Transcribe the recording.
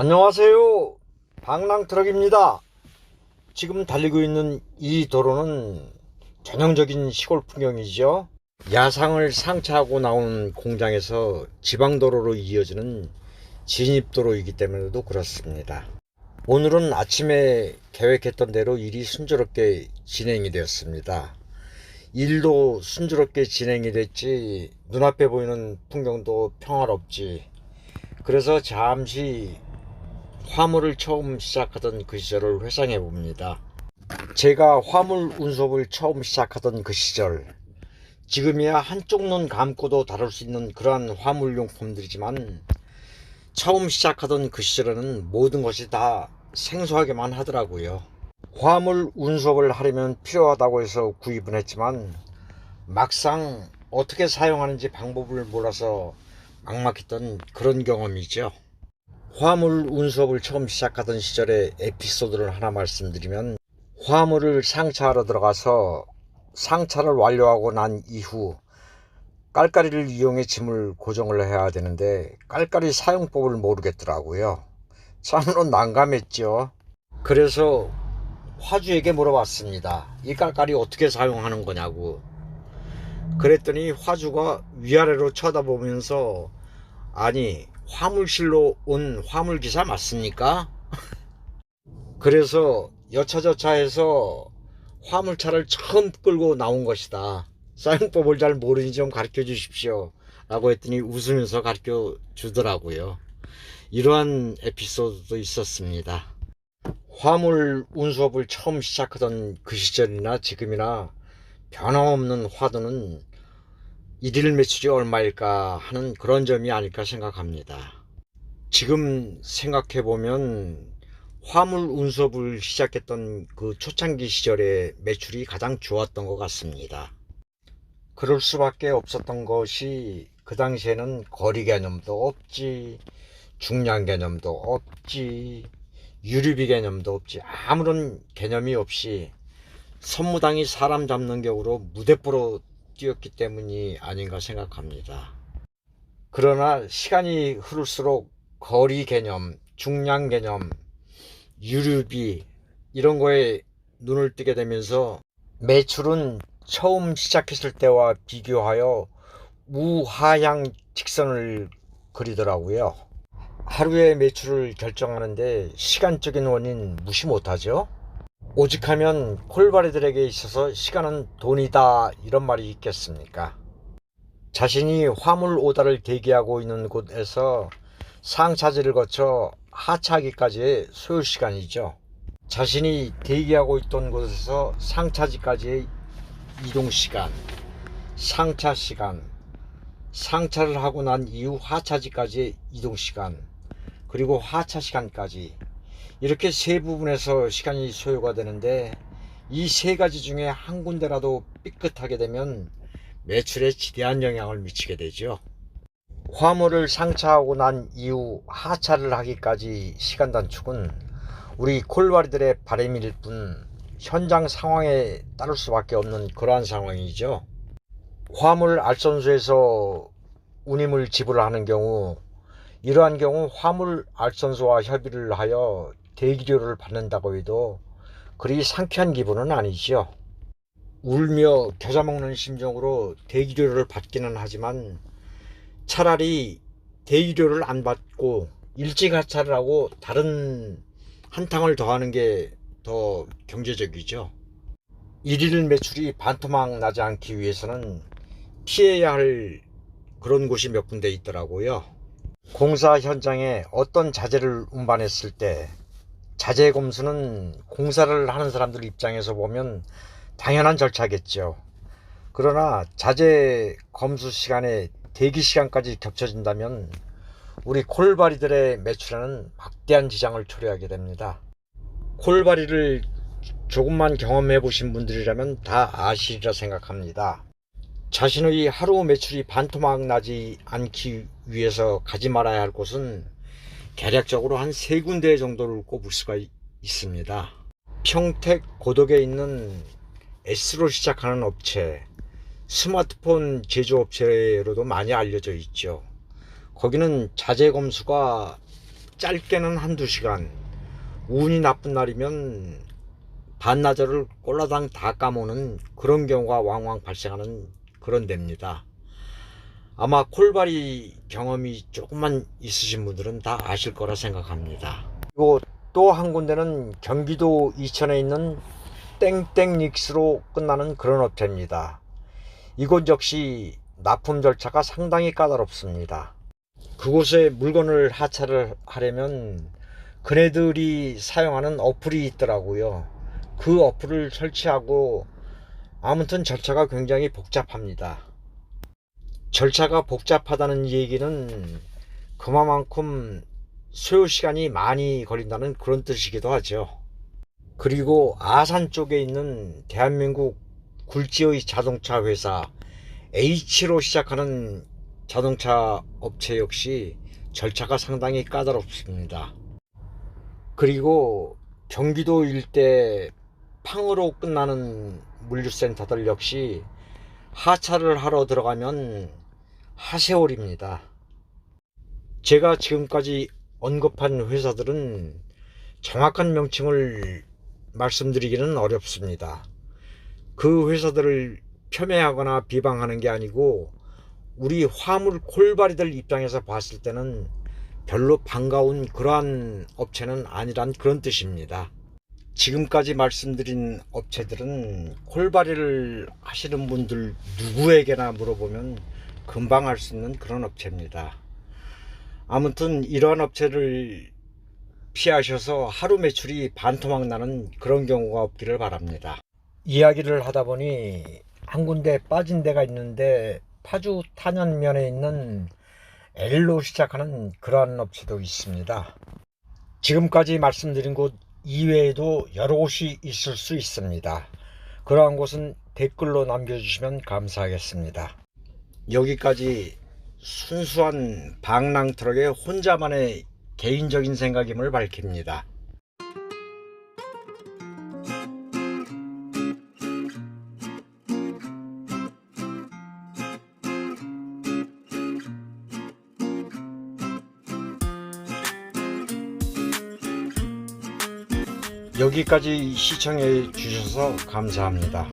안녕하세요. 방랑트럭입니다. 지금 달리고 있는 이 도로는 전형적인 시골 풍경이죠. 야상을 상차하고 나온 공장에서 지방도로로 이어지는 진입도로이기 때문에도 그렇습니다. 오늘은 아침에 계획했던 대로 일이 순조롭게 진행이 되었습니다. 일도 순조롭게 진행이 됐지, 눈앞에 보이는 풍경도 평화롭지. 그래서 잠시 화물을 처음 시작하던 그 시절을 회상해 봅니다. 제가 화물 운송을 처음 시작하던 그 시절, 지금이야 한쪽 눈 감고도 다룰 수 있는 그러한 화물용품들이지만 처음 시작하던 그 시절에는 모든 것이 다 생소하게만 하더라고요. 화물 운송을 하려면 필요하다고 해서 구입은 했지만 막상 어떻게 사용하는지 방법을 몰라서 막막했던 그런 경험이죠. 화물 운송을 처음 시작하던 시절의 에피소드를 하나 말씀드리면, 화물을 상차하러 들어가서 상차를 완료하고 난 이후 깔깔이를 이용해 짐을 고정을 해야 되는데 깔깔이 사용법을 모르겠더라고요. 참으로 난감했죠. 그래서 화주에게 물어봤습니다. 이 깔깔이 어떻게 사용하는 거냐고. 그랬더니 화주가 위아래로 쳐다보면서, 아니, 화물실로 온 화물기사 맞습니까? 그래서 여차저차해서 화물차를 처음 끌고 나온 것이다. 사용법을 잘 모르니 좀 가르쳐 주십시오 라고 했더니 웃으면서 가르쳐 주더라고요. 이러한 에피소드도 있었습니다. 화물 운수업을 처음 시작하던 그 시절이나 지금이나 변함없는 화두는 일일 매출이 얼마일까 하는 그런 점이 아닐까 생각합니다. 지금 생각해보면 화물 운송을 시작했던 그 초창기 시절에 매출이 가장 좋았던 것 같습니다. 그럴 수밖에 없었던 것이, 그 당시에는 거리 개념도 없지, 중량 개념도 없지, 유류비 개념도 없지, 아무런 개념이 없이 선무당이 사람 잡는 격으로 무대포로 뛰었기 때문이 아닌가 생각합니다. 그러나 시간이 흐를수록 거리 개념, 중량 개념, 유류비 이런 거에 눈을 뜨게 되면서 매출은 처음 시작했을 때와 비교하여 우하향 직선을 그리더라고요. 하루의 매출을 결정하는데 시간적인 원인 무시 못하죠. 오직하면 콜바리들에게 있어서 시간은 돈이다, 이런 말이 있겠습니까? 자신이 화물 오다를 대기하고 있는 곳에서 상차지를 거쳐 하차하기까지의 소요시간이죠. 자신이 대기하고 있던 곳에서 상차지까지의 이동시간, 상차시간, 상차를 하고 난 이후 하차지까지의 이동시간, 그리고 하차시간까지, 이렇게 세 부분에서 시간이 소요가 되는데, 이 세 가지 중에 한 군데라도 삐끗하게 되면 매출에 지대한 영향을 미치게 되죠. 화물을 상차하고 난 이후 하차를 하기까지 시간 단축은 우리 콜바리들의 바람일 뿐 현장 상황에 따를 수밖에 없는 그러한 상황이죠. 화물 알선소에서 운임을 지불하는 경우, 이러한 경우 화물 알선소와 협의를 하여 대기료를 받는다고 해도 그리 상쾌한 기분은 아니죠. 울며 겨자 먹는 심정으로 대기료를 받기는 하지만 차라리 대기료를 안 받고 일찍 하차를 하고 다른 한탕을 더 하는 게 더 경제적이죠. 일일 매출이 반토막 나지 않기 위해서는 피해야 할 그런 곳이 몇 군데 있더라고요. 공사 현장에 어떤 자재를 운반했을 때 자재 검수는 공사를 하는 사람들 입장에서 보면 당연한 절차겠죠. 그러나 자재 검수 시간에 대기 시간까지 겹쳐진다면 우리 콜바리들의 매출에는 막대한 지장을 초래하게 됩니다. 콜바리를 조금만 경험해 보신 분들이라면 다 아시리라 생각합니다. 자신의 하루 매출이 반토막 나지 않기 위해서 가지 말아야 할 곳은 대략적으로 한 세 군데 정도를 꼽을 수가 있습니다. 평택 고덕에 있는 S로 시작하는 업체, 스마트폰 제조업체로도 많이 알려져 있죠. 거기는 자재 검수가 짧게는 한두 시간, 운이 나쁜 날이면 반나절을 꼴라당 다 까먹는 그런 경우가 왕왕 발생하는 그런 데입니다. 아마 콜바리 경험이 조금만 있으신 분들은 다 아실 거라 생각합니다. 그리고 또 한 군데는 경기도 이천에 있는 땡땡닉스로 끝나는 그런 업체입니다. 이곳 역시 납품 절차가 상당히 까다롭습니다. 그곳에 물건을 하차를 하려면 그네들이 사용하는 어플이 있더라고요. 그 어플을 설치하고 아무튼 절차가 굉장히 복잡합니다. 절차가 복잡하다는 얘기는 그만큼 소요 시간이 많이 걸린다는 그런 뜻이기도 하죠. 그리고 아산 쪽에 있는 대한민국 굴지의 자동차 회사 H로 시작하는 자동차 업체 역시 절차가 상당히 까다롭습니다. 그리고 경기도 일대 팡으로 끝나는 물류센터들 역시 하차를 하러 들어가면 하세월입니다. 제가 지금까지 언급한 회사들은 정확한 명칭을 말씀드리기는 어렵습니다. 그 회사들을 폄훼하거나 비방하는 게 아니고 우리 화물 콜바리들 입장에서 봤을 때는 별로 반가운 그러한 업체는 아니란 그런 뜻입니다. 지금까지 말씀드린 업체들은 콜바리를 하시는 분들 누구에게나 물어보면 금방 알 수 있는 그런 업체입니다. 아무튼 이러한 업체를 피하셔서 하루 매출이 반토막 나는 그런 경우가 없기를 바랍니다. 이야기를 하다 보니 한 군데 빠진 데가 있는데 파주 탄현면에 있는 L로 시작하는 그러한 업체도 있습니다. 지금까지 말씀드린 곳 이외에도 여러 곳이 있을 수 있습니다. 그러한 곳은 댓글로 남겨주시면 감사하겠습니다. 여기까지 순수한 방랑 트럭의 혼자만의 개인적인 생각임을 밝힙니다. 여기까지 시청해 주셔서 감사합니다.